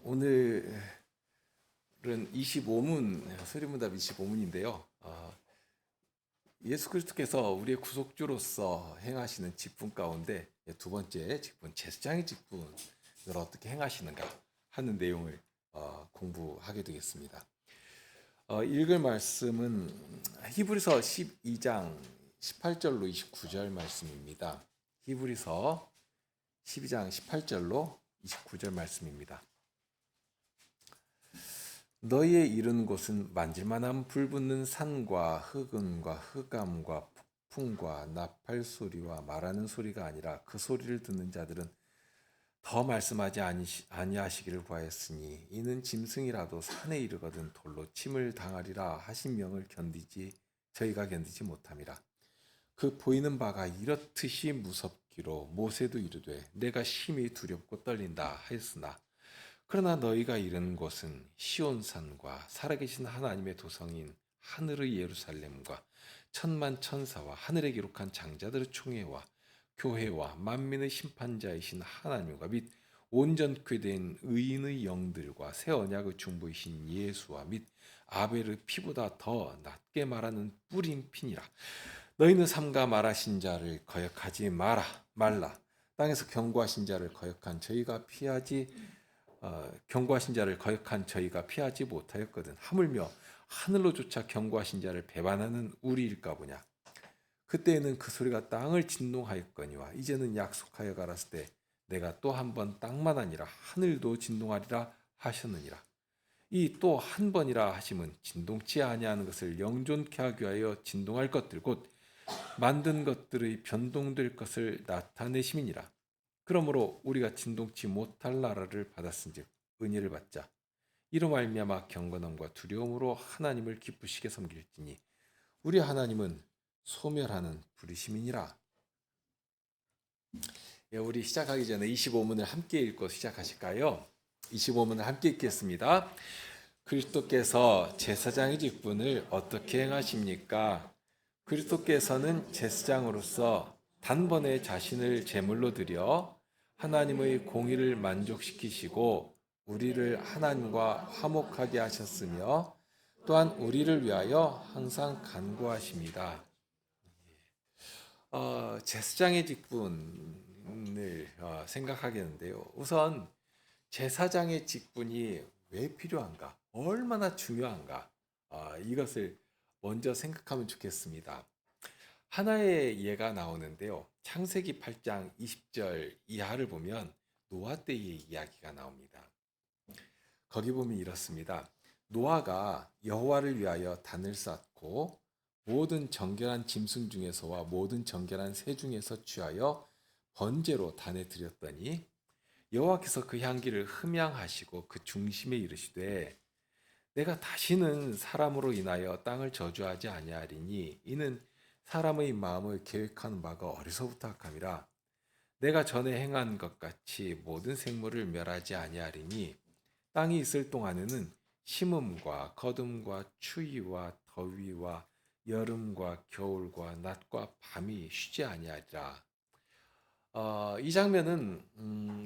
오늘은 25문, 서리문답 25문인데요. 예수 그리스도께서 우리의 구속주로서 행하시는 직분 가운데 두 번째 직분, 제사장의 직분을 어떻게 행하시는가 하는 내용을 공부하게 되겠습니다. 읽을 말씀은 히브리서 12장 18절로 29절 말씀입니다. 히브리서 12장 18절로 29절 말씀입니다. 너희의 이른 곳은 만질만한 불붙는 산과 흑음과 흑암과 폭풍과 나팔 소리와 말하는 소리가 아니라 그 소리를 듣는 자들은 더 말씀하지 아니하시기를 구하였으니 이는 짐승이라도 산에 이르거든 돌로 침을 당하리라 하신 명을 저희가 견디지 못함이라. 그 보이는 바가 이렇듯이 무섭기로 모세도 이르되 내가 심히 두렵고 떨린다 하였으나 그러나 너희가 이른 곳은 시온산과 살아계신 하나님의 도성인 하늘의 예루살렘과 천만 천사와 하늘에 기록한 장자들의 총회와 교회와 만민의 심판자이신 하나님과 및 온전케 된 의인의 영들과 새 언약의 중보이신 예수와 및 아벨의 피보다 더 낮게 말하는 뿌린 피니라. 너희는 삼가 말하신 자를 거역하지 말라. 땅에서 경고하신 자를 경고하신 자를 거역한 저희가 피하지 못하였거든. 하물며 하늘로조차 경고하신 자를 배반하는 우리일까 보냐. 그때에는 그 소리가 땅을 진동하였거니와 이제는 약속하여 가라스 때 내가 또 한 번 땅만 아니라 하늘도 진동하리라 하셨느니라. 이 또 한 번이라 하심은 진동치 아니하는 것을 영존케 하기 위하여 진동할 것들 곧 만든 것들의 변동될 것을 나타내심이니라. 그러므로 우리가 진동치 못할 나라를 받았은즉 은혜를 받자. 이로 말미암아 경건함과 두려움으로 하나님을 기쁘시게 섬길지니 우리 하나님은 소멸하는 불이심이니라. 우리 시작하기 전에 25문을 함께 읽고 시작하실까요? 25문을 함께 읽겠습니다. 그리스도께서 제사장의 직분을 어떻게 행하십니까? 그리스도께서는 제사장으로서 단번에 자신을 제물로 드려 하나님의 공의를 만족시키시고 우리를 하나님과 화목하게 하셨으며 또한 우리를 위하여 항상 간구하십니다. 제사장의 직분을 생각하겠는데요. 우선 제사장의 직분이 왜 필요한가? 얼마나 중요한가? 이것을 먼저 생각하면 좋겠습니다. 하나의 예가 나오는데요. 창세기 8장 20절 이하를 보면 노아 때의 이야기가 나옵니다. 거기 보면 이렇습니다. 노아가 여호와를 위하여 단을 쌓고 모든 정결한 짐승 중에서와 모든 정결한 새 중에서 취하여 번제로 단에 드렸더니 여호와께서 그 향기를 흠양하시고 그 중심에 이르시되 내가 다시는 사람으로 인하여 땅을 저주하지 아니하리니 이는 사람의 마음을 계획하는 바가 어리서부터 악함이라. 내가 전에 행한 것 같이 모든 생물을 멸하지 아니하리니 땅이 있을 동안에는 심음과 거둠과 추위와 더위와 여름과 겨울과 낮과 밤이 쉬지 아니하리라. 이 장면은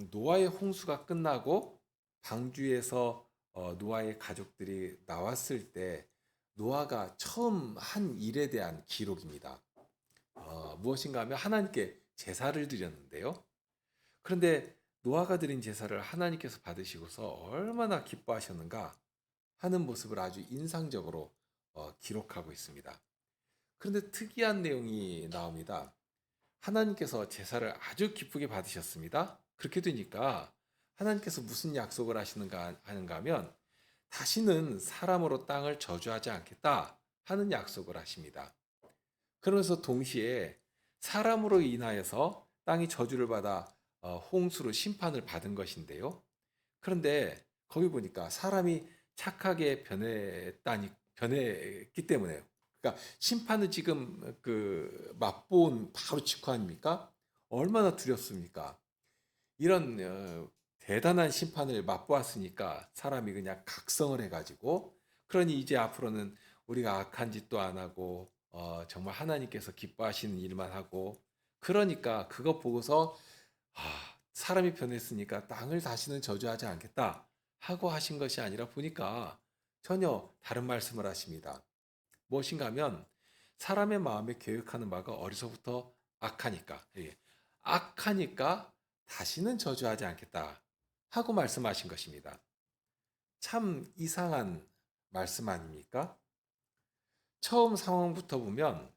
노아의 홍수가 끝나고 방주에서 노아의 가족들이 나왔을 때 노아가 처음 한 일에 대한 기록입니다. 무엇인가 하면 하나님께 제사를 드렸는데요. 그런데 노아가 드린 제사를 하나님께서 받으시고서 얼마나 기뻐하셨는가 하는 모습을 아주 인상적으로 기록하고 있습니다. 그런데 특이한 내용이 나옵니다. 하나님께서 제사를 아주 기쁘게 받으셨습니다. 그렇게 되니까 하나님께서 무슨 약속을 하시는가 하면 다시는 사람으로 땅을 저주하지 않겠다 하는 약속을 하십니다. 그러면서 동시에 사람으로 인하여서 땅이 저주를 받아 홍수로 심판을 받은 것인데요. 그런데 거기 보니까 사람이 착하게 변했기 때문에 그러니까 심판을 지금 맛본 바로 직후 아닙니까? 얼마나 두렵습니까? 이런 대단한 심판을 맛보았으니까 사람이 그냥 각성을 해가지고 그러니 이제 앞으로는 우리가 악한 짓도 안 하고 정말 하나님께서 기뻐하시는 일만 하고 그러니까 그거 보고서 사람이 변했으니까 땅을 다시는 저주하지 않겠다 하고 하신 것이 아니라 보니까 전혀 다른 말씀을 하십니다. 무엇인가 하면 사람의 마음에 계획하는 바가 어려서부터 악하니까, 예, 악하니까 다시는 저주하지 않겠다 하고 말씀하신 것입니다. 참 이상한 말씀 아닙니까? 처음 상황부터 보면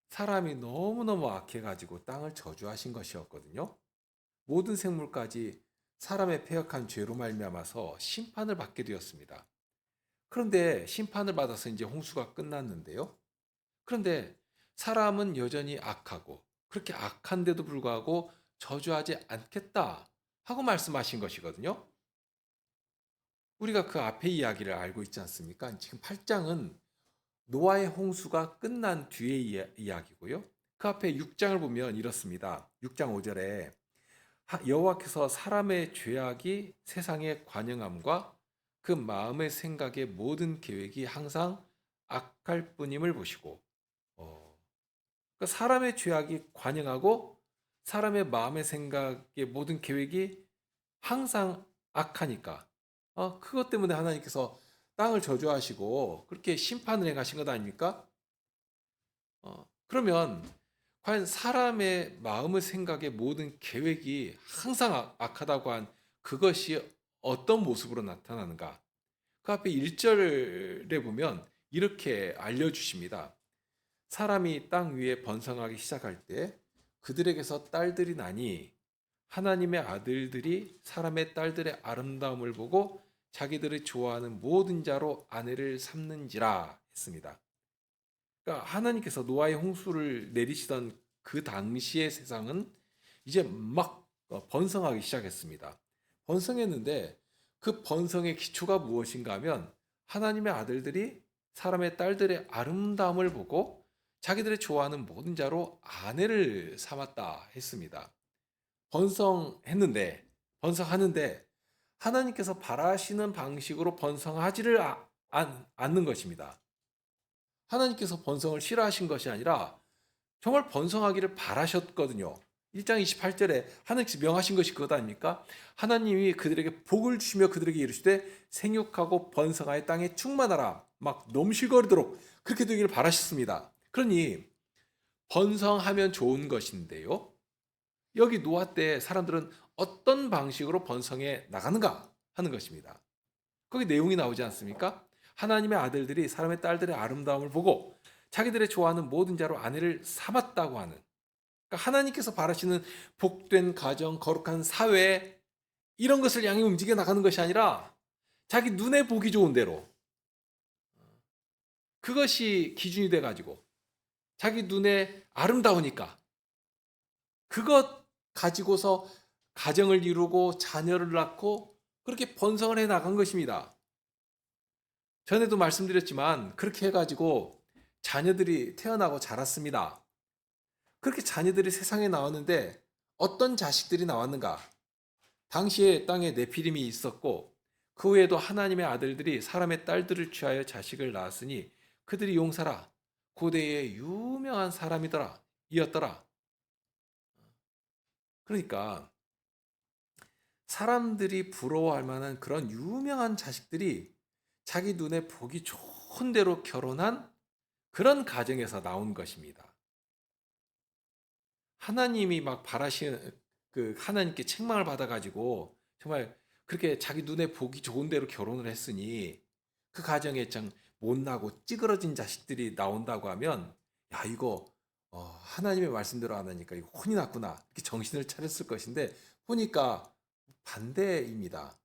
사람이 너무너무 악해가지고 땅을 저주하신 것이었거든요. 모든 생물까지 사람의 패역한 죄로 말미암아서 심판을 받게 되었습니다. 그런데 심판을 받아서 이제 홍수가 끝났는데요. 그런데 사람은 여전히 악하고 그렇게 악한데도 불구하고 저주하지 않겠다 하고 말씀하신 것이거든요. 우리가 그 앞에 이야기를 알고 있지 않습니까? 지금 8장은 노아의 홍수가 끝난 뒤의 이야기고요. 그 앞에 6장을 보면 이렇습니다. 6장 5절에 여호와께서 사람의 죄악이 세상의 관영함과 그 마음의 생각의 모든 계획이 항상 악할 뿐임을 보시고, 그러니까 사람의 죄악이 관영하고 사람의 마음의 생각의 모든 계획이 항상 악하니까, 그것 때문에 하나님께서 땅을 저주하시고 그렇게 심판을 행하신 것 아닙니까? 그러면 과연 사람의 마음의 생각의 모든 계획이 항상 악하다고 한 그것이 어떤 모습으로 나타나는가? 그 앞에 1절에 보면 이렇게 알려주십니다. 사람이 땅 위에 번성하기 시작할 때 그들에게서 딸들이 나니 하나님의 아들들이 사람의 딸들의 아름다움을 보고 자기들이 좋아하는 모든 자로 아내를 삼는지라 했습니다. 그러니까 하나님께서 노아의 홍수를 내리시던 그 당시의 세상은 이제 막 번성하기 시작했습니다. 번성했는데 그 번성의 기초가 무엇인가 하면 하나님의 아들들이 사람의 딸들의 아름다움을 보고 자기들이 좋아하는 모든 자로 아내를 삼았다 했습니다. 번성했는데, 번성하는데 하나님께서 바라시는 방식으로 번성하지를 않는 것입니다. 하나님께서 번성을 싫어하신 것이 아니라 정말 번성하기를 바라셨거든요. 1장 28절에 하나님께서 명하신 것이 그것 아닙니까? 하나님이 그들에게 복을 주시며 그들에게 이르시되 생육하고 번성하여 땅에 충만하라. 막 넘실거리도록 그렇게 되기를 바라셨습니다. 그러니 번성하면 좋은 것인데요. 여기 노아 때 사람들은 어떤 방식으로 번성해 나가는가 하는 것입니다. 거기 내용이 나오지 않습니까? 하나님의 아들들이 사람의 딸들의 아름다움을 보고 자기들의 좋아하는 모든 자로 아내를 삼았다고 하는, 그러니까 하나님께서 바라시는 복된 가정, 거룩한 사회, 이런 것을 향해 움직여 나가는 것이 아니라 자기 눈에 보기 좋은 대로, 그것이 기준이 돼가지고 자기 눈에 아름다우니까 그것 가지고서 가정을 이루고 자녀를 낳고 그렇게 번성을 해 나간 것입니다. 전에도 말씀드렸지만 그렇게 해가지고 자녀들이 태어나고 자랐습니다. 그렇게 자녀들이 세상에 나왔는데 어떤 자식들이 나왔는가? 당시에 땅에 네피림이 있었고 그 후에도 하나님의 아들들이 사람의 딸들을 취하여 자식을 낳았으니 그들이 용사라 고대의 유명한 사람이더라 이었더라. 그러니까 사람들이 부러워할 만한 그런 유명한 자식들이 자기 눈에 보기 좋은 대로 결혼한 그런 가정에서 나온 것입니다. 하나님이 막 바라시는 그 하나님께 책망을 받아가지고 정말 그렇게 자기 눈에 보기 좋은 대로 결혼을 했으니 그 가정에 참 못나고 찌그러진 자식들이 나온다고 하면 야 이거 하나님의 말씀대로 안 하니까 이거 혼이 났구나 이렇게 정신을 차렸을 것인데 보니까 반대입니다.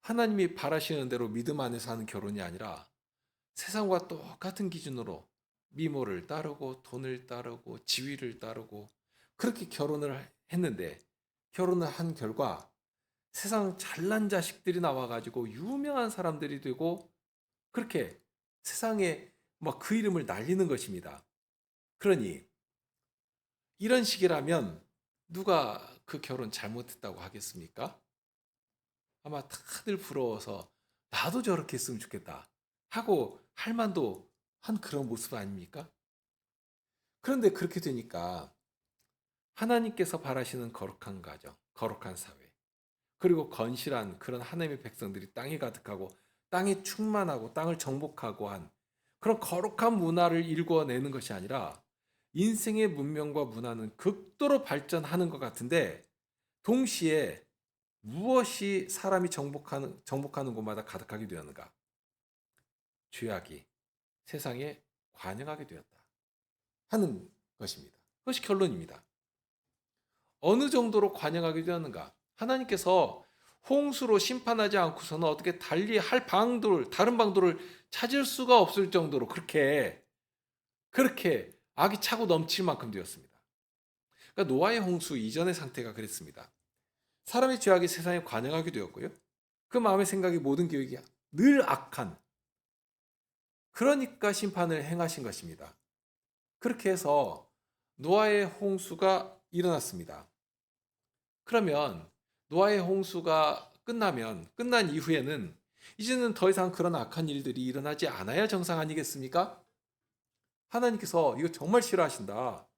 하나님이 바라시는 대로 믿음 안에서 하는 결혼이 아니라 세상과 똑같은 기준으로 미모를 따르고 돈을 따르고 지위를 따르고 그렇게 결혼을 했는데 결혼을 한 결과 세상 잘난 자식들이 나와가지고 유명한 사람들이 되고 그렇게 세상에 막 그 이름을 날리는 것입니다. 그러니 이런 식이라면 누가 그 결혼 잘못했다고 하겠습니까? 아마 다들 부러워서 나도 저렇게 했으면 좋겠다 하고 할 만도 한 그런 모습 아닙니까? 그런데 그렇게 되니까 하나님께서 바라시는 거룩한 가정, 거룩한 사회, 그리고 건실한 그런 하나님의 백성들이 땅에 가득하고 땅에 충만하고 땅을 정복하고 한 그런 거룩한 문화를 일궈내는 것이 아니라 인생의 문명과 문화는 극도로 발전하는 것 같은데 동시에 무엇이 사람이 정복하는 곳마다 가득하게 되었는가? 죄악이 세상에 관영하게 되었다 하는 것입니다. 그것이 결론입니다. 어느 정도로 관영하게 되었는가? 하나님께서 홍수로 심판하지 않고서는 어떻게 달리 할 방도를, 다른 방도를 찾을 수가 없을 정도로 그렇게 악이 차고 넘칠 만큼 되었습니다. 그러니까 노아의 홍수 이전의 상태가 그랬습니다. 사람의 죄악이 세상에 관영하게 되었고요. 그 마음의 생각이 모든 계획이 늘 악한, 그러니까 심판을 행하신 것입니다. 그렇게 해서 노아의 홍수가 일어났습니다. 그러면 노아의 홍수가 끝난 이후에는 이제는 더 이상 그런 악한 일들이 일어나지 않아야 정상 아니겠습니까? 하나님께서 이거 정말 싫어하신다.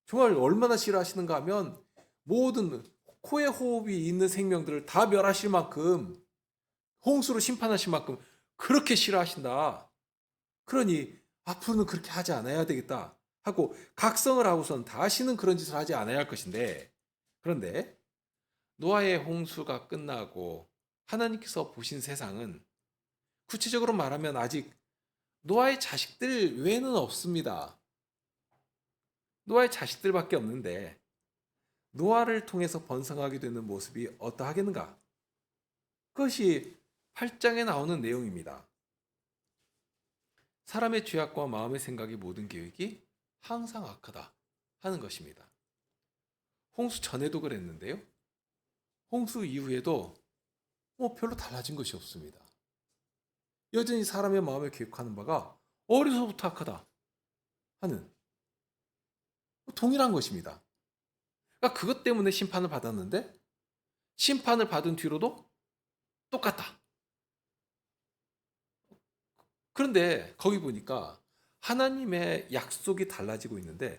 정말 얼마나 싫어하시는가 하면 모든 코에 호흡이 있는 생명들을 다 멸하실 만큼 홍수로 심판하실 만큼 그렇게 싫어하신다. 그러니 앞으로는 그렇게 하지 않아야 되겠다 하고 각성을 하고선 다시는 그런 짓을 하지 않아야 할 것인데, 그런데 노아의 홍수가 끝나고 하나님께서 보신 세상은 구체적으로 말하면 아직 노아의 자식들 외에는 없습니다. 노아의 자식들밖에 없는데 노아를 통해서 번성하게 되는 모습이 어떠하겠는가? 그것이 8장에 나오는 내용입니다. 사람의 죄악과 마음의 생각이 모든 계획이 항상 악하다 하는 것입니다. 홍수 전에도 그랬는데요. 홍수 이후에도 별로 달라진 것이 없습니다. 여전히 사람의 마음에 계획하는 바가 어려서부터 악하다 하는 동일한 것입니다. 그러니까 그것 때문에 심판을 받았는데 심판을 받은 뒤로도 똑같다. 그런데 거기 보니까 하나님의 약속이 달라지고 있는데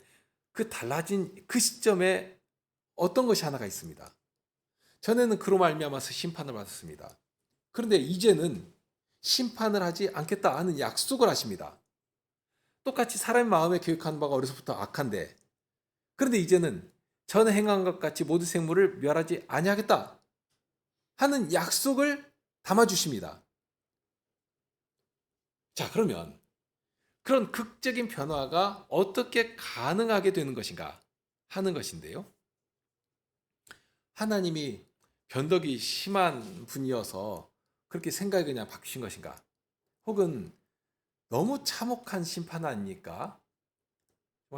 그 달라진 그 시점에 어떤 것이 하나가 있습니다. 전에는 그로 말미암아서 심판을 받았습니다. 그런데 이제는 심판을 하지 않겠다 하는 약속을 하십니다. 똑같이 사람의 마음에 계획하는 바가 어려서부터 악한데, 그런데 이제는 전에 행한 것 같이 모든 생물을 멸하지 아니하겠다 하는 약속을 담아주십니다. 자, 그러면 그런 극적인 변화가 어떻게 가능하게 되는 것인가 하는 것인데요. 하나님이 변덕이 심한 분이어서 그렇게 생각이 그냥 바뀌신 것인가? 혹은 너무 참혹한 심판 아닙니까?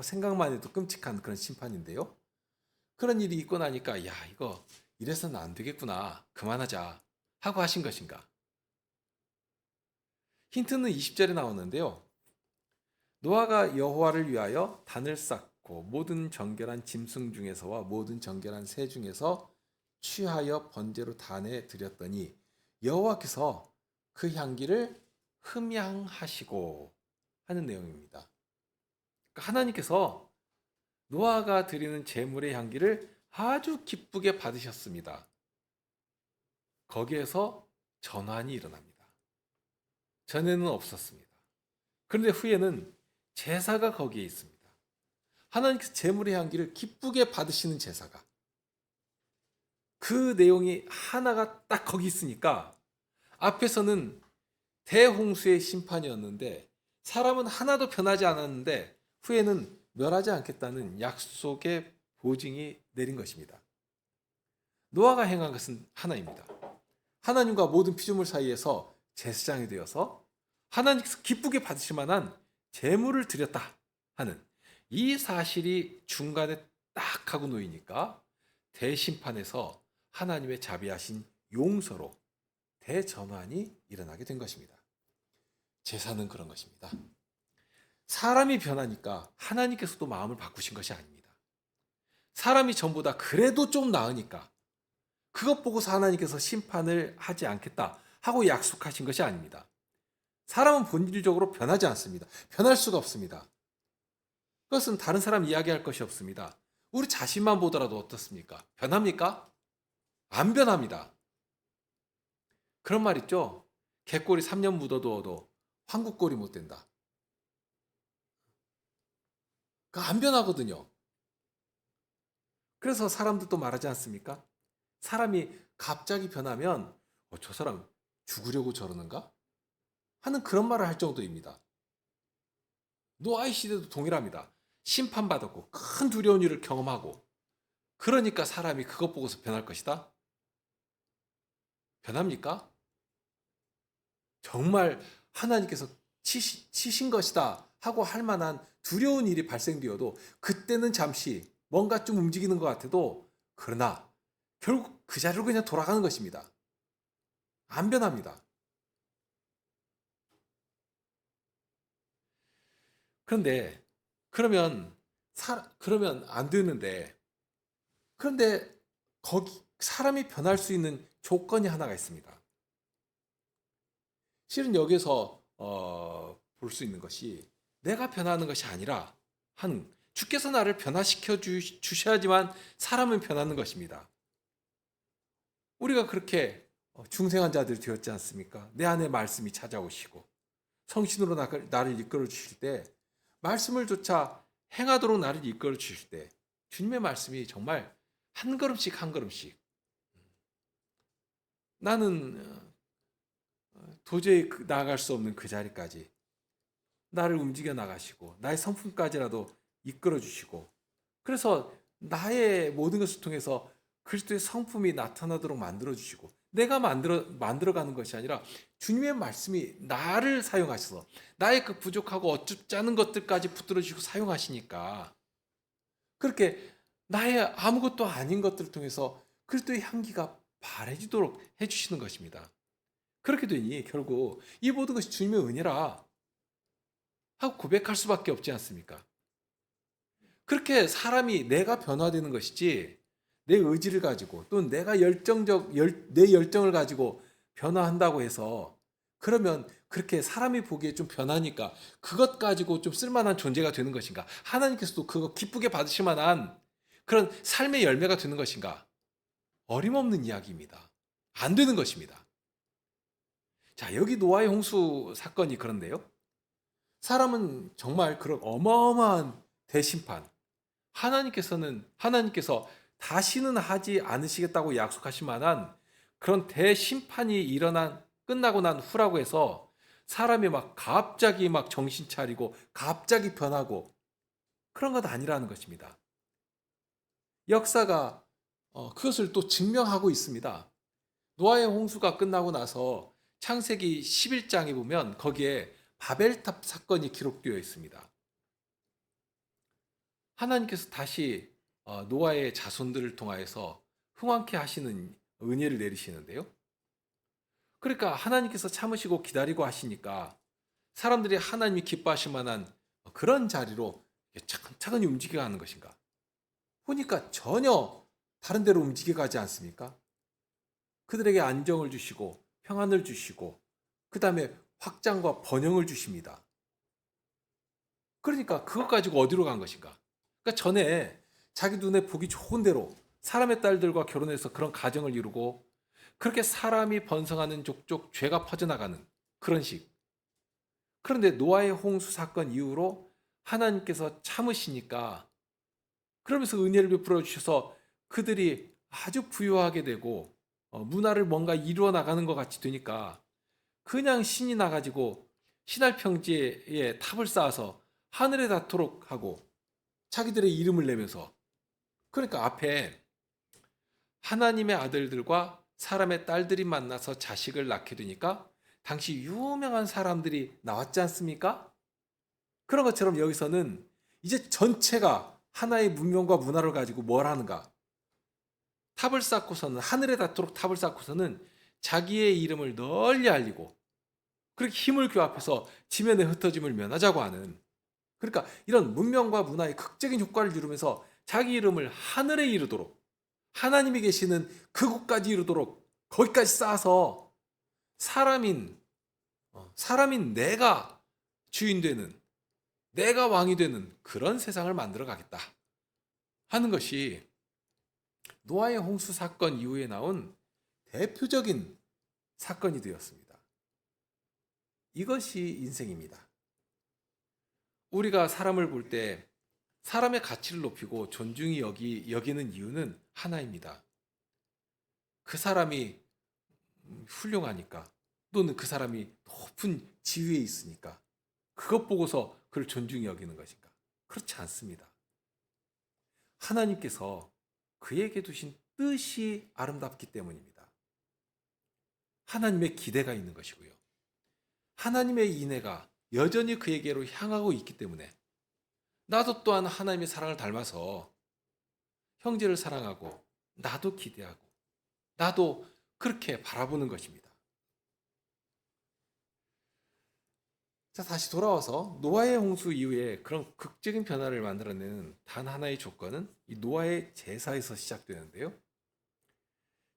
생각만 해도 끔찍한 그런 심판인데요. 그런 일이 있고 나니까 야, 이거 이래서는 안 되겠구나, 그만하자 하고 하신 것인가? 힌트는 20절에 나오는데요. 노아가 여호와를 위하여 단을 쌓고 모든 정결한 짐승 중에서와 모든 정결한 새 중에서 취하여 번제로 단에 드렸더니 여호와께서 그 향기를 흠양하시고 하는 내용입니다. 그러니까 하나님께서 노아가 드리는 제물의 향기를 아주 기쁘게 받으셨습니다. 거기에서 전환이 일어납니다. 전에는 없었습니다. 그런데 후에는 제사가 거기에 있습니다. 하나님께서 제물의 향기를 기쁘게 받으시는 제사가, 그 내용이 하나가 딱 거기 있으니까 앞에서는 대홍수의 심판이었는데 사람은 하나도 변하지 않았는데 후에는 멸하지 않겠다는 약속의 보증이 내린 것입니다. 노아가 행한 것은 하나입니다. 하나님과 모든 피조물 사이에서 제사장이 되어서 하나님께서 기쁘게 받으실 만한 제물을 드렸다 하는 이 사실이 중간에 딱 하고 놓이니까 대심판에서 하나님의 자비하신 용서로 대전환이 일어나게 된 것입니다. 제사는 그런 것입니다. 사람이 변하니까 하나님께서도 마음을 바꾸신 것이 아닙니다. 사람이 전부 다 그래도 좀 나으니까 그것 보고서 하나님께서 심판을 하지 않겠다 하고 약속하신 것이 아닙니다. 사람은 본질적으로 변하지 않습니다. 변할 수가 없습니다. 그것은 다른 사람 이야기할 것이 없습니다. 우리 자신만 보더라도 어떻습니까? 변합니까? 안 변합니다. 그런 말 있죠. 개꼬리 3년 묻어두어도 황구꼬리 못 된다. 그거 안 변하거든요. 그래서 사람들도 말하지 않습니까? 사람이 갑자기 변하면 저 사람 죽으려고 저러는가? 하는 그런 말을 할 정도입니다. 노아의 시대도 동일합니다. 심판받았고 큰 두려운 일을 경험하고 그러니까 사람이 그것 보고서 변할 것이다? 변합니까? 정말 하나님께서 치신 것이다 하고 할 만한 두려운 일이 발생되어도 그때는 잠시 뭔가 좀 움직이는 것 같아도 그러나 결국 그 자리로 그냥 돌아가는 것입니다. 안 변합니다. 그런데 그러면 안 되는데 그런데 거기 사람이 변할 수 있는 조건이 하나가 있습니다. 실은 여기서 볼 수 있는 것이 내가 변하는 것이 아니라 주께서 나를 변화시켜 주셔야지만 사람은 변하는 것입니다. 우리가 그렇게 중생한 자들이 되었지 않습니까? 내 안에 말씀이 찾아오시고 성신으로 나를 이끌어 주실 때 말씀을 조차 행하도록 나를 이끌어 주실 때 주님의 말씀이 정말 한 걸음씩 한 걸음씩 나는 도저히 나아갈 수 없는 그 자리까지 나를 움직여 나가시고 나의 성품까지라도 이끌어 주시고 그래서 나의 모든 것을 통해서 그리스도의 성품이 나타나도록 만들어 주시고 내가 만들어가는 것이 아니라 주님의 말씀이 나를 사용하셔서 나의 그 부족하고 어쭙지 않은 것들까지 붙들어 주시고 사용하시니까 그렇게 나의 아무것도 아닌 것들을 통해서 그리스도의 향기가 바래지도록 해주시는 것입니다. 그렇게 되니 결국 이 모든 것이 주님의 은혜라 하고 고백할 수밖에 없지 않습니까? 그렇게 사람이 내가 변화되는 것이지 내 의지를 가지고 또 내가 내 열정을 가지고 변화한다고 해서 그러면 그렇게 사람이 보기에 좀 변하니까 그것 가지고 좀 쓸만한 존재가 되는 것인가? 하나님께서도 그거 기쁘게 받으실 만한 그런 삶의 열매가 되는 것인가? 어림없는 이야기입니다. 안 되는 것입니다. 자, 여기 노아의 홍수 사건이 그런데요. 사람은 정말 그런 어마어마한 대심판, 하나님께서 다시는 하지 않으시겠다고 약속하신 만한 그런 대심판이 끝나고 난 후라고 해서 사람이 막 갑자기 막 정신 차리고 갑자기 변하고 그런 것 아니라는 것입니다. 역사가 그것을 또 증명하고 있습니다. 노아의 홍수가 끝나고 나서 창세기 11장에 보면 거기에 바벨탑 사건이 기록되어 있습니다. 하나님께서 다시 노아의 자손들을 통하여서 흥왕케 하시는 은혜를 내리시는데요. 그러니까 하나님께서 참으시고 기다리고 하시니까 사람들이 하나님이 기뻐하실 만한 그런 자리로 차근차근히 움직여가는 것인가? 보니까 전혀 다른 데로 움직여가지 않습니까? 그들에게 안정을 주시고 평안을 주시고 그 다음에 확장과 번영을 주십니다. 그러니까 그것 가지고 어디로 간 것인가? 그러니까 전에 자기 눈에 보기 좋은 대로 사람의 딸들과 결혼해서 그런 가정을 이루고 그렇게 사람이 번성하는 족족 죄가 퍼져나가는 그런 식. 그런데 노아의 홍수 사건 이후로 하나님께서 참으시니까 그러면서 은혜를 베풀어 주셔서 그들이 아주 부유하게 되고 문화를 뭔가 이루어 나가는 것 같이 되니까 그냥 신이 나가지고 신할 평지에 탑을 쌓아서 하늘에 닿도록 하고 자기들의 이름을 내면서 그러니까 앞에 하나님의 아들들과 사람의 딸들이 만나서 자식을 낳게 되니까 당시 유명한 사람들이 나왔지 않습니까? 그런 것처럼 여기서는 이제 전체가 하나의 문명과 문화를 가지고 뭘 하는가? 탑을 쌓고서는 하늘에 닿도록 탑을 쌓고서는 자기의 이름을 널리 알리고 그렇게 힘을 교합해서 지면에 흩어짐을 면하자고 하는 그러니까 이런 문명과 문화의 극적인 효과를 이루면서 자기 이름을 하늘에 이르도록 하나님이 계시는 그곳까지 이르도록 거기까지 쌓아서 사람인 내가 주인 되는 내가 왕이 되는 그런 세상을 만들어 가겠다 하는 것이 노아의 홍수 사건 이후에 나온 대표적인 사건이 되었습니다. 이것이 인생입니다. 우리가 사람을 볼 때 사람의 가치를 높이고 존중히 여기는 이유는 하나입니다. 그 사람이 훌륭하니까, 또는 그 사람이 높은 지위에 있으니까, 그것 보고서 그를 존중히 여기는 것인가? 그렇지 않습니다. 하나님께서 그에게 두신 뜻이 아름답기 때문입니다. 하나님의 기대가 있는 것이고요. 하나님의 인애가 여전히 그에게로 향하고 있기 때문에 나도 또한 하나님의 사랑을 닮아서 형제를 사랑하고 나도 기대하고 나도 그렇게 바라보는 것입니다. 자, 다시 돌아와서 노아의 홍수 이후에 그런 극적인 변화를 만들어내는 단 하나의 조건은 이 노아의 제사에서 시작되는데요.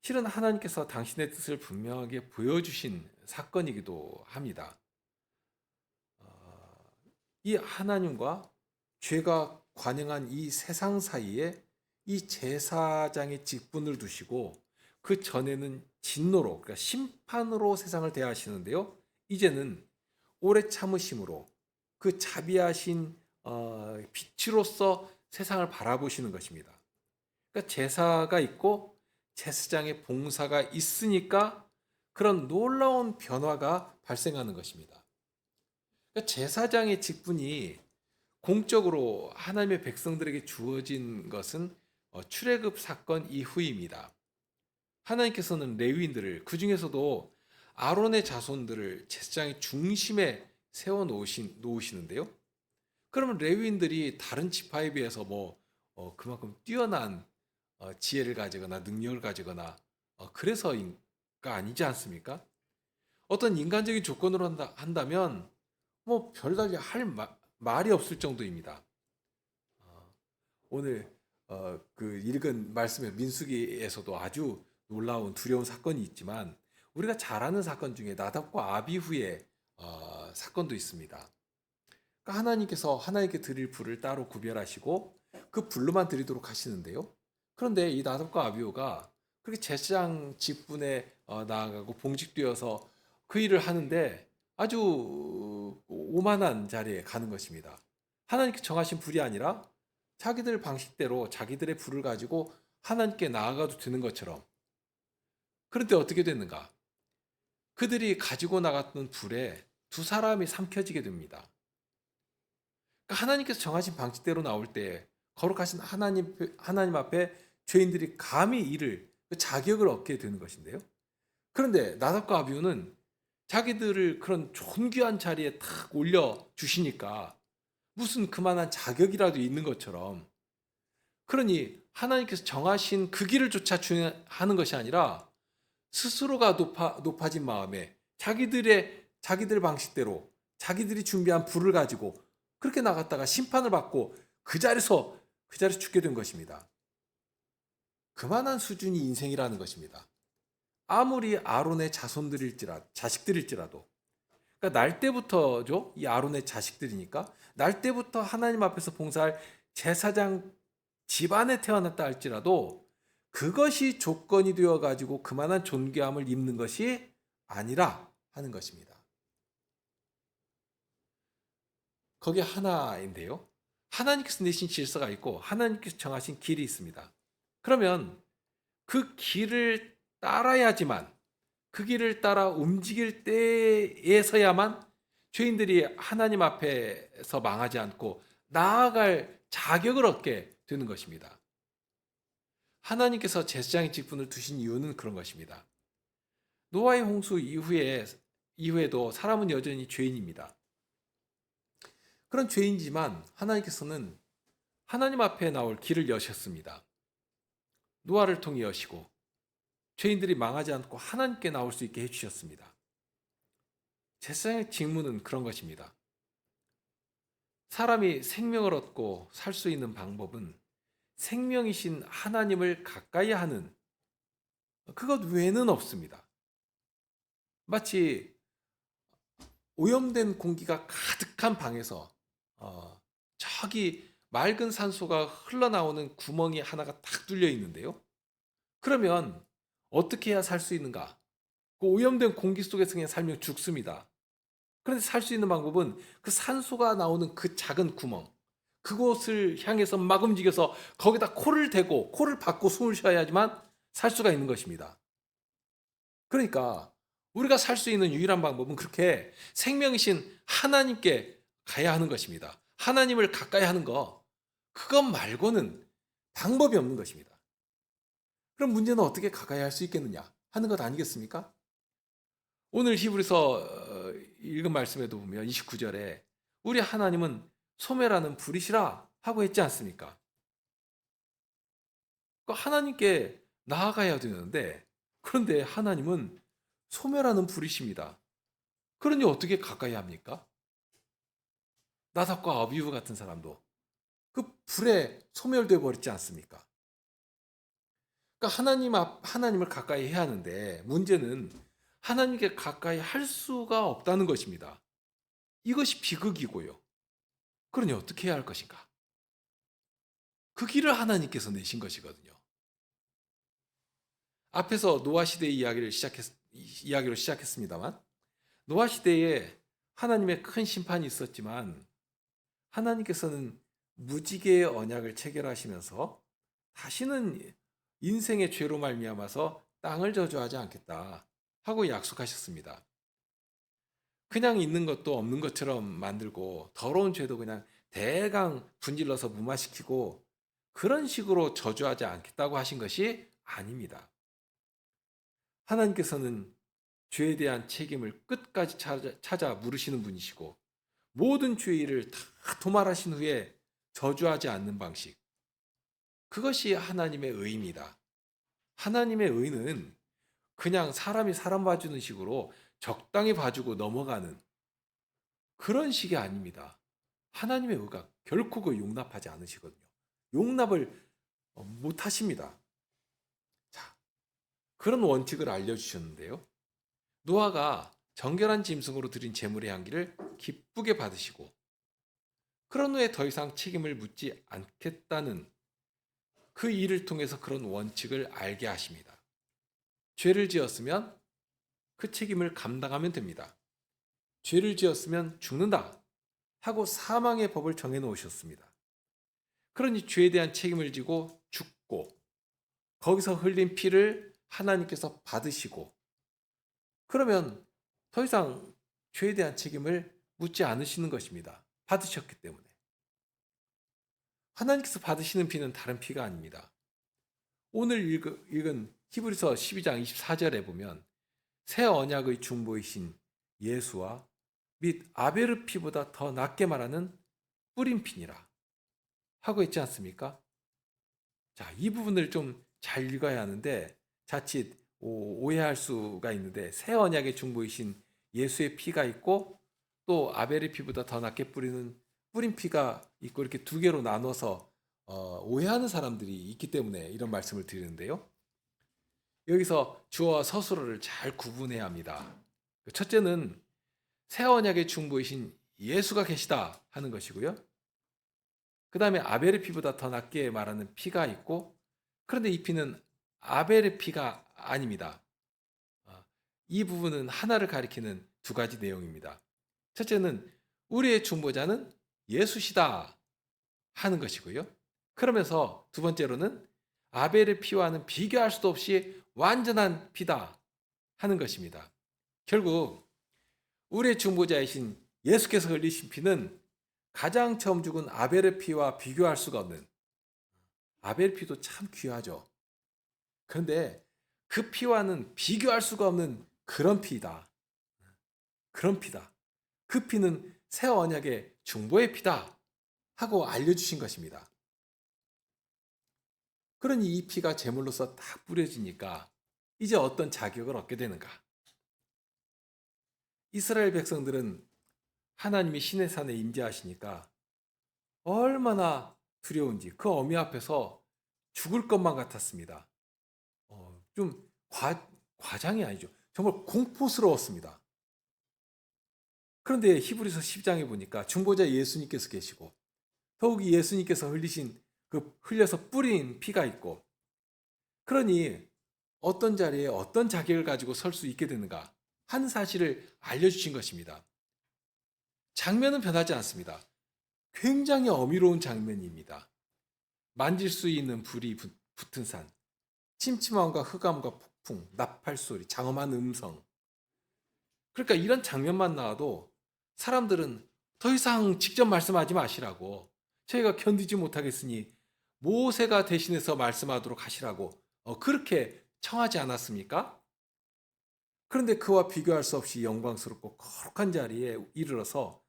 실은 하나님께서 당신의 뜻을 분명하게 보여주신 사건이기도 합니다. 이 하나님과 죄가 관영한 이 세상 사이에 이 제사장의 직분을 두시고 그 전에는 진노로, 그러니까 심판으로 세상을 대하시는데요. 이제는 오래 참으심으로 그 자비하신 빛으로서 세상을 바라보시는 것입니다. 그러니까 제사가 있고 제사장의 봉사가 있으니까 그런 놀라운 변화가 발생하는 것입니다. 그러니까 제사장의 직분이 공적으로 하나님의 백성들에게 주어진 것은 출애굽 사건 이후입니다. 하나님께서는 레위인들을, 그 중에서도 아론의 자손들을 제사장의 중심에 세워 놓으시는데요. 그러면 레위인들이 다른 지파에 비해서 그만큼 뛰어난 지혜를 가지거나 능력을 가지거나 그래서가 아니지 않습니까? 어떤 인간적인 조건으로 한다면 별달리 할 말이 없을 정도입니다. 오늘 그 읽은 말씀의 민수기에서도 아주 놀라운 두려운 사건이 있지만 우리가 잘 아는 사건 중에 나답과 아비후의 사건도 있습니다. 그러니까 하나님께서 하나님께 드릴 불을 따로 구별하시고 그 불로만 드리도록 하시는데요. 그런데 이 나답과 아비후가 그렇게 제사장 직분에 나아가고 봉직되어서 그 일을 하는데 아주 오만한 자리에 가는 것입니다. 하나님께 정하신 불이 아니라 자기들 방식대로 자기들의 불을 가지고 하나님께 나아가도 되는 것처럼. 그런데 어떻게 됐는가? 그들이 가지고 나갔던 불에 두 사람이 삼켜지게 됩니다. 그러니까 하나님께서 정하신 방식대로 나올 때 거룩하신 하나님 앞에 죄인들이 감히 이를 그 자격을 얻게 되는 것인데요. 그런데 나답과 아비후는 자기들을 그런 존귀한 자리에 탁 올려 주시니까 무슨 그만한 자격이라도 있는 것처럼, 그러니 하나님께서 정하신 그 길을 쫓아 하는 것이 아니라 스스로가 높아진 마음에 자기들 방식대로 자기들이 준비한 불을 가지고 그렇게 나갔다가 심판을 받고 그 자리에서 죽게 된 것입니다. 그만한 수준이 인생이라는 것입니다. 아무리 아론의 자식들일지라도, 그러니까 날 때부터죠. 이 아론의 자식들이니까 날 때부터 하나님 앞에서 봉사할 제사장 집안에 태어났다 할지라도 그것이 조건이 되어 가지고 그만한 존귀함을 입는 것이 아니라 하는 것입니다. 거기에 하나인데요. 하나님께서 내신 질서가 있고 하나님께서 정하신 길이 있습니다. 그러면 그 길을 따라야지만, 그 길을 따라 움직일 때에서야만 죄인들이 하나님 앞에서 망하지 않고 나아갈 자격을 얻게 되는 것입니다. 하나님께서 제사장의 직분을 두신 이유는 그런 것입니다. 노아의 홍수 이후에도 사람은 여전히 죄인입니다. 그런 죄인이지만 하나님께서는 하나님 앞에 나올 길을 여셨습니다. 노아를 통해 여시고 죄인들이 망하지 않고 하나님께 나올 수 있게 해주셨습니다. 제사장의 직무는 그런 것입니다. 사람이 생명을 얻고 살 수 있는 방법은 생명이신 하나님을 가까이 하는 그것 외에는 없습니다. 마치 오염된 공기가 가득한 방에서 저기 맑은 산소가 흘러나오는 구멍이 하나가 딱 뚫려 있는데요. 그러면 어떻게 해야 살 수 있는가? 그 오염된 공기 속에서 그냥 살면 죽습니다. 그런데 살 수 있는 방법은 그 산소가 나오는 그 작은 구멍, 그곳을 향해서 막 움직여서 거기다 코를 대고 코를 박고 숨을 쉬어야지만 살 수가 있는 것입니다. 그러니까 우리가 살 수 있는 유일한 방법은 그렇게 생명이신 하나님께 가야 하는 것입니다. 하나님을 가까이 하는 거, 그것 말고는 방법이 없는 것입니다. 그럼 문제는 어떻게 가까이 할 수 있겠느냐 하는 것 아니겠습니까? 오늘 히브리서 읽은 말씀에도 보면 29절에 우리 하나님은 소멸하는 불이시라 하고 했지 않습니까? 하나님께 나아가야 되는데, 그런데 하나님은 소멸하는 불이십니다. 그러니 어떻게 가까이 합니까? 나답과 아비후 같은 사람도 그 불에 소멸되어 버렸지 않습니까? 그러니까 하나님을 가까이 해야 하는데 문제는 하나님께 가까이 할 수가 없다는 것입니다. 이것이 비극이고요. 그러니 어떻게 해야 할 것인가? 그 길을 하나님께서 내신 것이거든요. 앞에서 노아 시대의 이야기로 시작했습니다만, 노아 시대에 하나님의 큰 심판이 있었지만 하나님께서는 무지개의 언약을 체결하시면서 다시는 인생의 죄로 말미암아서 땅을 저주하지 않겠다 하고 약속하셨습니다. 그냥 있는 것도 없는 것처럼 만들고 더러운 죄도 그냥 대강 분질러서 무마시키고 그런 식으로 저주하지 않겠다고 하신 것이 아닙니다. 하나님께서는 죄에 대한 책임을 끝까지 찾아 물으시는 분이시고 모든 죄를 다 도말하신 후에 저주하지 않는 방식, 그것이 하나님의 의입니다. 하나님의 의는 그냥 사람이 사람 봐주는 식으로 적당히 봐주고 넘어가는 그런 식이 아닙니다. 하나님의 의가 결코 그 용납하지 않으시거든요. 용납을 못 하십니다. 자, 그런 원칙을 알려주셨는데요. 노아가 정결한 짐승으로 드린 제물의 향기를 기쁘게 받으시고 그런 후에 더 이상 책임을 묻지 않겠다는 그 일을 통해서 그런 원칙을 알게 하십니다. 죄를 지었으면 그 책임을 감당하면 됩니다. 죄를 지었으면 죽는다 하고 사망의 법을 정해 놓으셨습니다. 그러니 죄에 대한 책임을 지고 죽고 거기서 흘린 피를 하나님께서 받으시고 그러면 더 이상 죄에 대한 책임을 묻지 않으시는 것입니다. 받으셨기 때문에. 하나님께서 받으시는 피는 다른 피가 아닙니다. 오늘 읽은 히브리서 12장 24절에 보면 새 언약의 중보이신 예수와 및 아벨의 피보다 더 낫게 말하는 뿌린 피니라 하고 있지 않습니까? 자, 이 부분을 좀 잘 읽어야 하는데 자칫 오해할 수가 있는데 새 언약의 중보이신 예수의 피가 있고 또 아벨의 피보다 더 낫게 뿌린 피가 있고 이렇게 두 개로 나눠서 오해하는 사람들이 있기 때문에 이런 말씀을 드리는데요. 여기서 주어와 서술어를 잘 구분해야 합니다. 첫째는 새 언약의 중보이신 예수가 계시다 하는 것이고요. 그 다음에 아벨의 피보다 더 낫게 말하는 피가 있고 그런데 이 피는 아벨의 피가 아닙니다. 이 부분은 하나를 가리키는 두 가지 내용입니다. 첫째는 우리의 중보자는 예수시다 하는 것이고요. 그러면서 두 번째로는 아벨의 피와는 비교할 수도 없이 완전한 피다 하는 것입니다. 결국 우리의 중보자이신 예수께서 흘리신 피는 가장 처음 죽은 아벨의 피와 비교할 수가 없는, 아벨 피도 참 귀하죠. 그런데 그 피와는 비교할 수가 없는 그런 피다. 그런 피다. 그 피는 새 언약의 중보의 피다 하고 알려주신 것입니다. 그러니 이 피가 제물로서 딱 뿌려지니까 이제 어떤 자격을 얻게 되는가? 이스라엘 백성들은 하나님이 시내산에 임재하시니까 얼마나 두려운지 그 어미 앞에서 죽을 것만 같았습니다. 좀 과장이 아니죠. 정말 공포스러웠습니다. 그런데 히브리서 10장에 보니까 중보자 예수님께서 계시고 더욱이 예수님께서 흘려서 뿌린 피가 있고 그러니 어떤 자리에 어떤 자격을 가지고 설 수 있게 되는가 하는 사실을 알려주신 것입니다. 장면은 변하지 않습니다. 굉장히 어미로운 장면입니다. 만질 수 있는 불이 붙은 산, 침침함과 흑암과 폭풍, 나팔 소리, 장엄한 음성. 그러니까 이런 장면만 나와도 사람들은 더 이상 직접 말씀하지 마시라고, 저희가 견디지 못하겠으니 모세가 대신해서 말씀하도록 하시라고 그렇게 청하지 않았습니까? 그런데 그와 비교할 수 없이 영광스럽고 거룩한 자리에 이르러서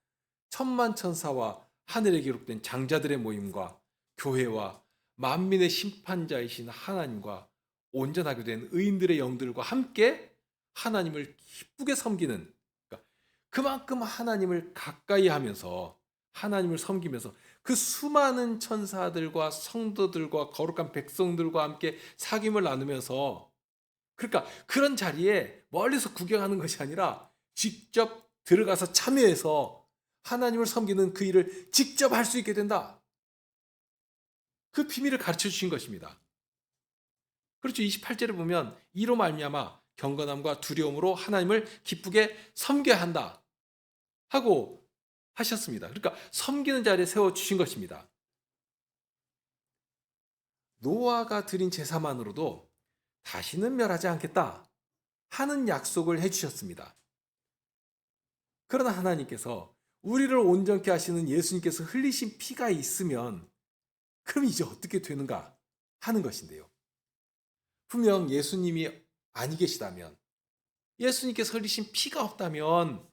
천만 천사와 하늘에 기록된 장자들의 모임과 교회와 만민의 심판자이신 하나님과 온전하게 된 의인들의 영들과 함께 하나님을 기쁘게 섬기는, 그러니까 그만큼 하나님을 가까이 하면서 하나님을 섬기면서 그 수많은 천사들과 성도들과 거룩한 백성들과 함께 사귐을 나누면서, 그러니까 그런 자리에 멀리서 구경하는 것이 아니라 직접 들어가서 참여해서 하나님을 섬기는 그 일을 직접 할 수 있게 된다. 그 비밀을 가르쳐 주신 것입니다. 그렇죠. 28절에 보면 이로 말미암아 경건함과 두려움으로 하나님을 기쁘게 섬겨야 한다 하고 하셨습니다. 그러니까 섬기는 자리에 세워 주신 것입니다. 노아가 드린 제사만으로도 다시는 멸하지 않겠다 하는 약속을 해주셨습니다. 그러나 하나님께서 우리를 온전케 하시는 예수님께서 흘리신 피가 있으면 그럼 이제 어떻게 되는가 하는 것인데요. 분명 예수님이 아니 계시다면, 예수님께서 흘리신 피가 없다면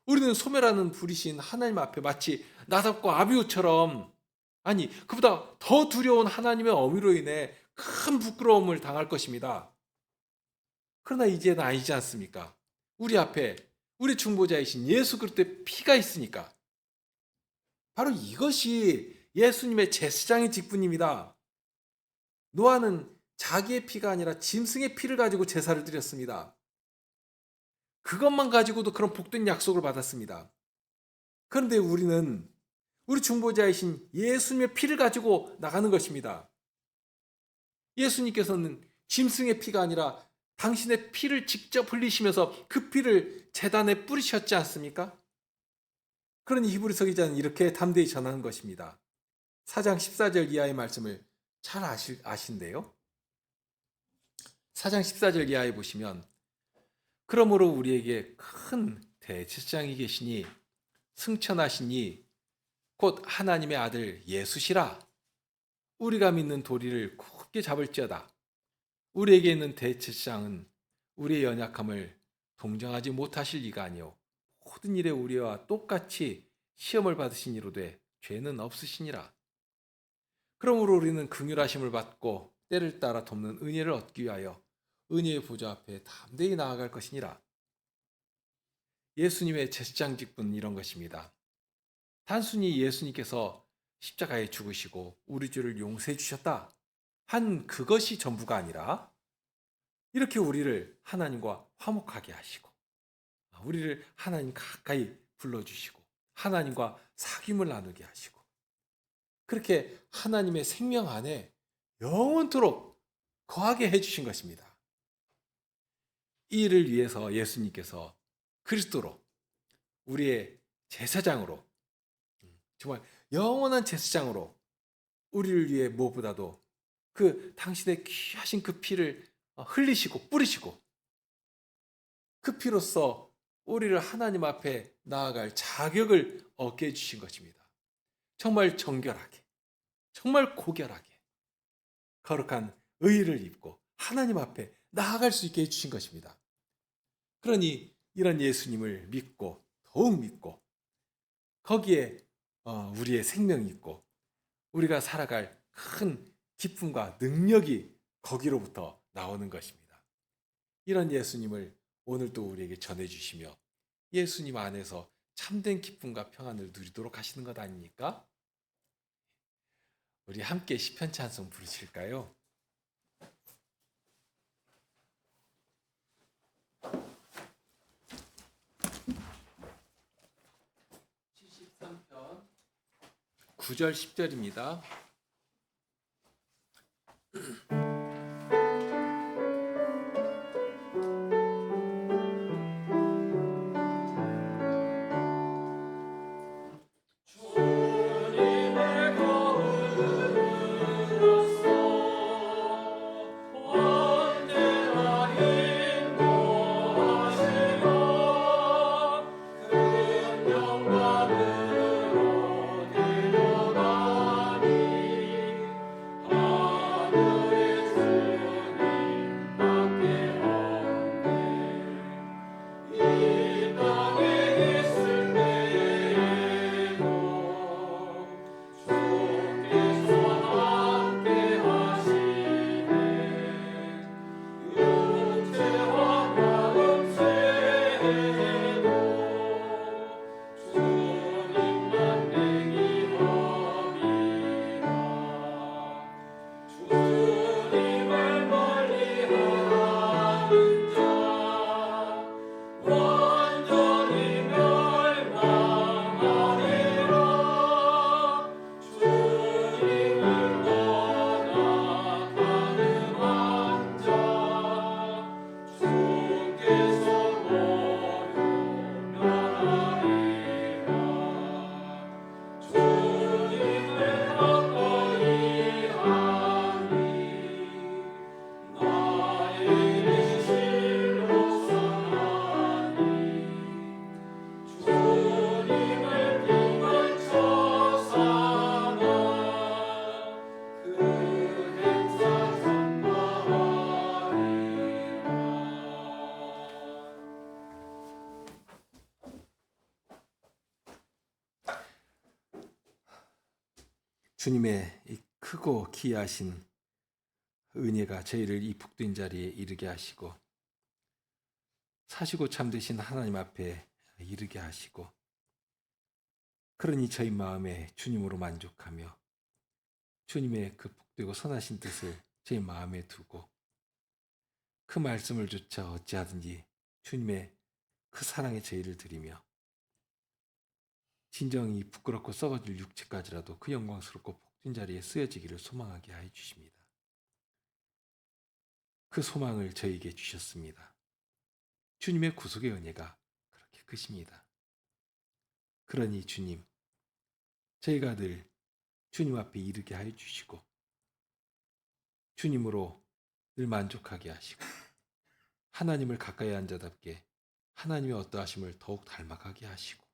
우리는 소멸하는 불이신 하나님 앞에 마치 나답과 아비후처럼, 아니 그보다 더 두려운 하나님의 어미로 인해 큰 부끄러움을 당할 것입니다. 그러나 이제는 아니지 않습니까? 우리 앞에 우리 중보자이신 예수 그리스도의 피가 있으니까, 바로 이것이 예수님의 제사장의 직분입니다. 노아는 자기의 피가 아니라 짐승의 피를 가지고 제사를 드렸습니다. 그것만 가지고도 그런 복된 약속을 받았습니다. 그런데 우리는 우리 중보자이신 예수님의 피를 가지고 나가는 것입니다. 예수님께서는 짐승의 피가 아니라 당신의 피를 직접 흘리시면서 그 피를 제단에 뿌리셨지 않습니까? 그러니 히브리서 기자는 이렇게 담대히 전하는 것입니다. 4장 14절 이하의 말씀을 잘 아신대요. 4장 14절 이하에 보시면, 그러므로 우리에게 큰 대제사장이 계시니 승천하시니 곧 하나님의 아들 예수시라. 우리가 믿는 도리를 굳게 잡을지어다. 우리에게 있는 대제사장은 우리의 연약함을 동정하지 못하실 이가 아니요 모든 일에 우리와 똑같이 시험을 받으신 이로되 죄는 없으시니라. 그러므로 우리는 긍휼하심을 받고 때를 따라 돕는 은혜를 얻기 위하여 은혜의 보좌 앞에 담대히 나아갈 것이니라. 예수님의 제사장 직분은 이런 것입니다. 단순히 예수님께서 십자가에 죽으시고 우리 죄를 용서해 주셨다 한 그것이 전부가 아니라, 이렇게 우리를 하나님과 화목하게 하시고 우리를 하나님 가까이 불러주시고 하나님과 사귐을 나누게 하시고, 그렇게 하나님의 생명 안에 영원토록 거하게 해주신 것입니다. 이 일을 위해서 예수님께서 그리스도로 우리의 제사장으로, 정말 영원한 제사장으로 우리를 위해 무엇보다도 그 당신의 귀하신 그 피를 흘리시고 뿌리시고, 그 피로써 우리를 하나님 앞에 나아갈 자격을 얻게 해주신 것입니다. 정말 정결하게, 정말 고결하게 거룩한 의의를 입고 하나님 앞에 나아갈 수 있게 해주신 것입니다. 그러니 이런 예수님을 믿고 더욱 믿고 거기에 우리의 생명이 있고 우리가 살아갈 큰 기쁨과 능력이 거기로부터 나오는 것입니다. 이런 예수님을 오늘도 우리에게 전해주시며 예수님 안에서 참된 기쁨과 평안을 누리도록 하시는 것 아닙니까? 우리 함께 시편 찬송 부르실까요? 73편 9절 10절입니다. 주님의 이 크고 기이하신 은혜가 저희를 이 복된 자리에 이르게 하시고 사시고 참되신 하나님 앞에 이르게 하시고 그러니 저희 마음에 주님으로 만족하며 주님의 그 복되고 선하신 뜻을 저희 마음에 두고 그 말씀을 조차 어찌하든지 주님의 그 사랑의 저희를 드리며 진정이 부끄럽고 썩어질 육체까지라도 그 영광스럽고 복된 자리에 쓰여지기를 소망하게 하여 주십니다. 그 소망을 저에게 주셨습니다. 주님의 구속의 은혜가 그렇게 크십니다. 그러니 주님, 저희가 늘 주님 앞에 이르게 하여 주시고 주님으로 늘 만족하게 하시고 하나님을 가까이 한 자답게 하나님의 어떠하심을 더욱 닮아가게 하시고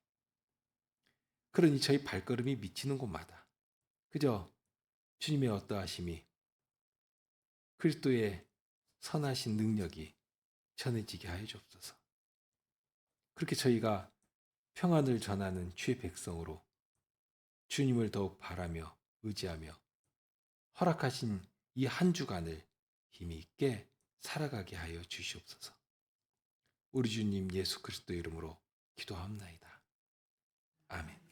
그러니 저희 발걸음이 미치는 곳마다 그저 주님의 어떠하심이 그리스도의 선하신 능력이 전해지게 하여 주옵소서. 그렇게 저희가 평안을 전하는 주의 백성으로 주님을 더욱 바라며 의지하며 허락하신 이 한 주간을 힘이 있게 살아가게 하여 주시옵소서. 우리 주님 예수 그리스도 이름으로 기도합나이다. 아멘.